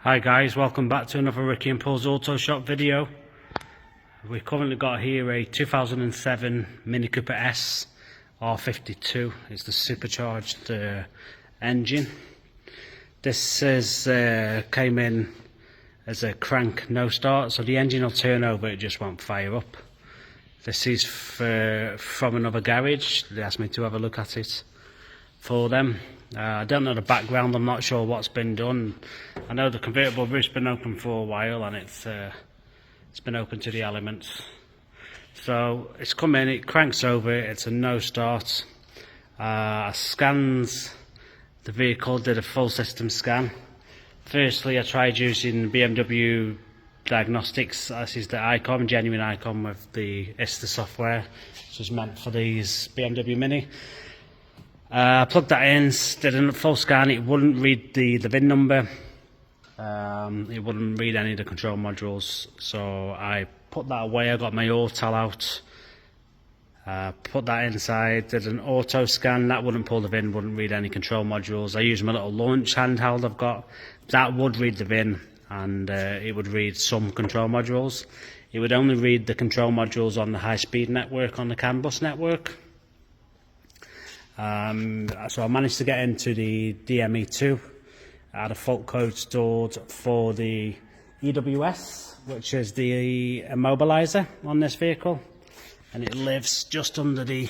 Hi guys, welcome back to another Ricky and Paul's Auto Shop video. We've currently got here a 2007 Mini Cooper S R52. It's the supercharged engine. This is came in as a crank no start, so the engine will turn over, it just won't fire up. This is from another garage. They asked me to have a look at it for them. I don't know the background, I'm not sure what's been done. I know the convertible roof's been open for a while and it's been open to the elements. So it's come in, it cranks over, it's a no start. I scanned the vehicle, did a full system scan. Firstly I tried using BMW diagnostics. This is the icon, genuine icon with the ISTA software, which is meant for these BMW Mini. I plugged that in, did a full scan. It wouldn't read the VIN number, it wouldn't read any of the control modules, so I put that away. I got my auto out, put that inside, did an auto scan. That wouldn't pull the VIN, wouldn't read any control modules. I used my little launch handheld I've got, that would read the VIN and it would read some control modules. It would only read the control modules on the high speed network, on the CAN bus network. So I managed to get into the DME2. I had a fault code stored for the EWS, which is the immobilizer on this vehicle, and it lives just under the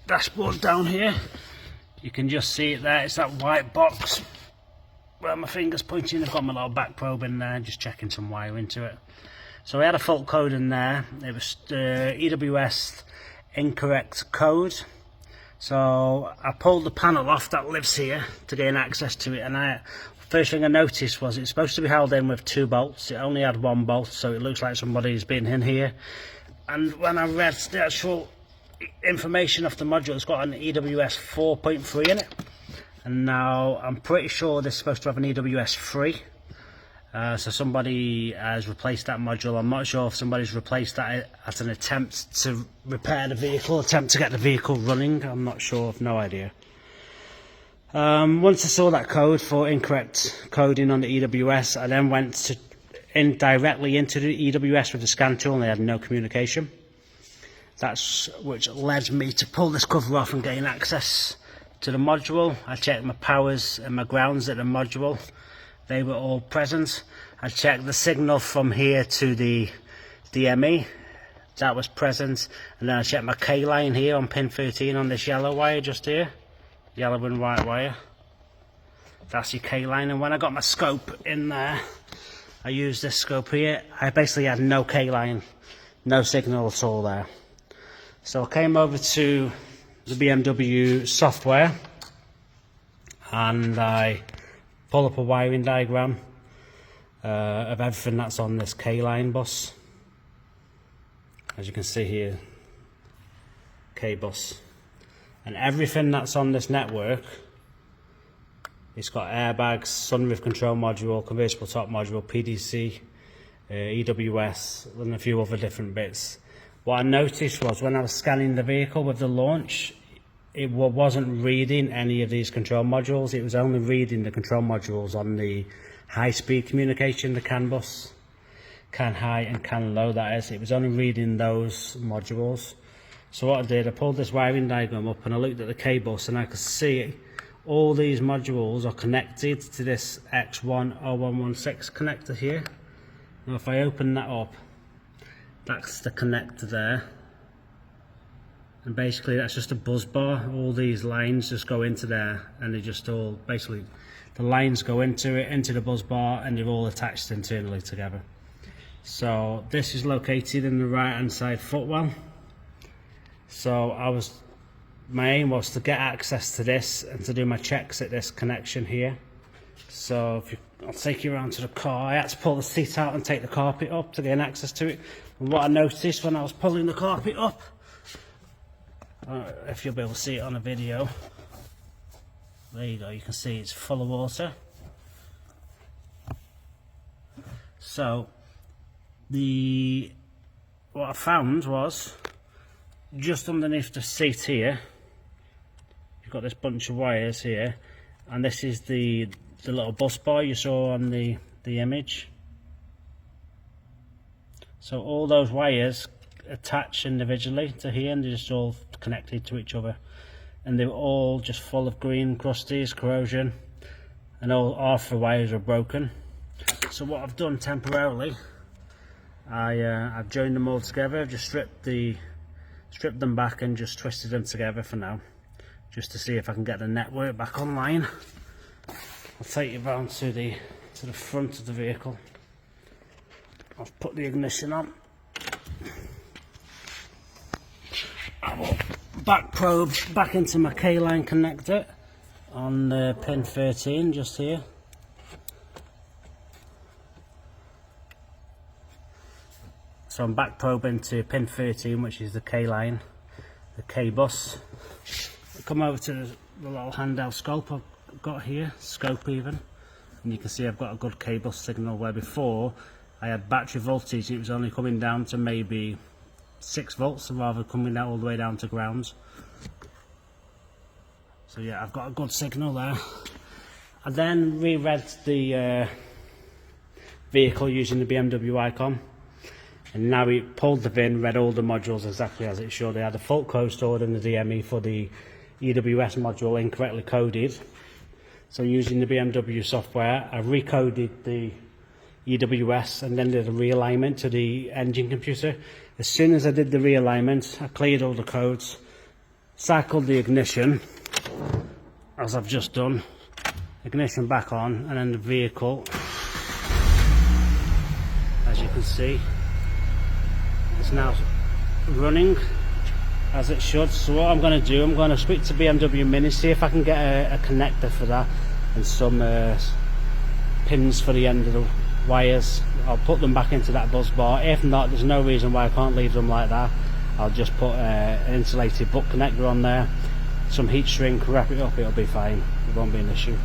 dashboard down here. You can just see it there. It's that white box where my finger's pointing. I've got my little back probe in there, just checking some wire into it. So we had a fault code in there. It was EWS incorrect code. So I pulled the panel off that lives here to gain access to it, and first thing I noticed was it's supposed to be held in with 2 bolts. It only had 1 bolt, so it looks like somebody's been in here. And when I read the actual information of the module, it's got an EWS 4.3 in it, and now I'm pretty sure this is supposed to have an EWS 3. So somebody has replaced that module. I'm not sure if somebody's replaced that as an attempt to repair the vehicle, attempt to get the vehicle running. I'm not sure, I've no idea. Once I saw that code for incorrect coding on the EWS, I then went directly into the EWS with the scan tool, and they had no communication. That's which led me to pull this cover off and gain access to the module. I checked my powers and my grounds at the module. They were all present. I checked the signal from here to the DME. That was present. And then I checked my K line here on pin 13 on this yellow wire just here. Yellow and white wire. That's your K line. And when I got my scope in there, I used this scope here. I basically had no K line, no signal at all there. So I came over to the BMW software and I pull up a wiring diagram of everything that's on this K-line bus. As you can see here, K-bus. And everything that's on this network, it's got airbags, sunroof control module, convertible top module, PDC, EWS, and a few other different bits. What I noticed was when I was scanning the vehicle with the launch, it wasn't reading any of these control modules. It was only reading the control modules on the high-speed communication, the CAN bus, CAN high and CAN low, that is. It was only reading those modules. So what I did, I pulled this wiring diagram up and I looked at the K-bus, and I could see all these modules are connected to this X10116 connector here. Now if I open that up, that's the connector there. And basically that's just a buzz bar. All these lines just go into there, and they just all, basically the lines go into it, into the buzz bar, and they're all attached internally together. So this is located in the right hand side footwell. So my aim was to get access to this and to do my checks at this connection here. So I'll take you around to the car. I had to pull the seat out and take the carpet up to gain access to it. And what I noticed when I was pulling the carpet up, if you'll be able to see it on a video, there you go, you can see it's full of water. So what I found was just underneath the seat here, you've got this bunch of wires here, and this is the little bus bar you saw on the the image. So all those wires attach individually to here, and they're just all connected to each other, and they were all just full of green crusties, corrosion, and all half the wires are broken. So what I've done temporarily, I've joined them all together. I've just stripped them back and just twisted them together for now, just to see if I can get the network back online. I'll take you round to the front of the vehicle. I've put the ignition on. I will back probe back into my K-line connector on pin 13 just here. So I'm back probing to pin 13, which is the K-line, the K-bus. Come over to the little handheld scope I've got here, scope even, and you can see I've got a good K-bus signal, where before I had battery voltage. It was only coming down to maybe 6 volts rather than coming down all the way down to ground. So yeah, I've got a good signal there. I then reread the vehicle using the BMW icon, and now we pulled the VIN, read all the modules exactly as it should. They had the fault code stored in the DME for the EWS module incorrectly coded. So using the BMW software, I recoded the EWS and then did a realignment to the engine computer. As soon as I did the realignment, I cleared all the codes, cycled the ignition, as I've just done, ignition back on, and then the vehicle, as you can see, is now running as it should. So what I'm going to do, I'm going to speak to BMW Mini, see if I can get a connector for that and some pins for the end of the wires. I'll put them back into that bus bar. If not, there's no reason why I can't leave them like that. I'll just put an insulated butt connector on there, some heat shrink, wrap it up, it'll be fine, it won't be an issue.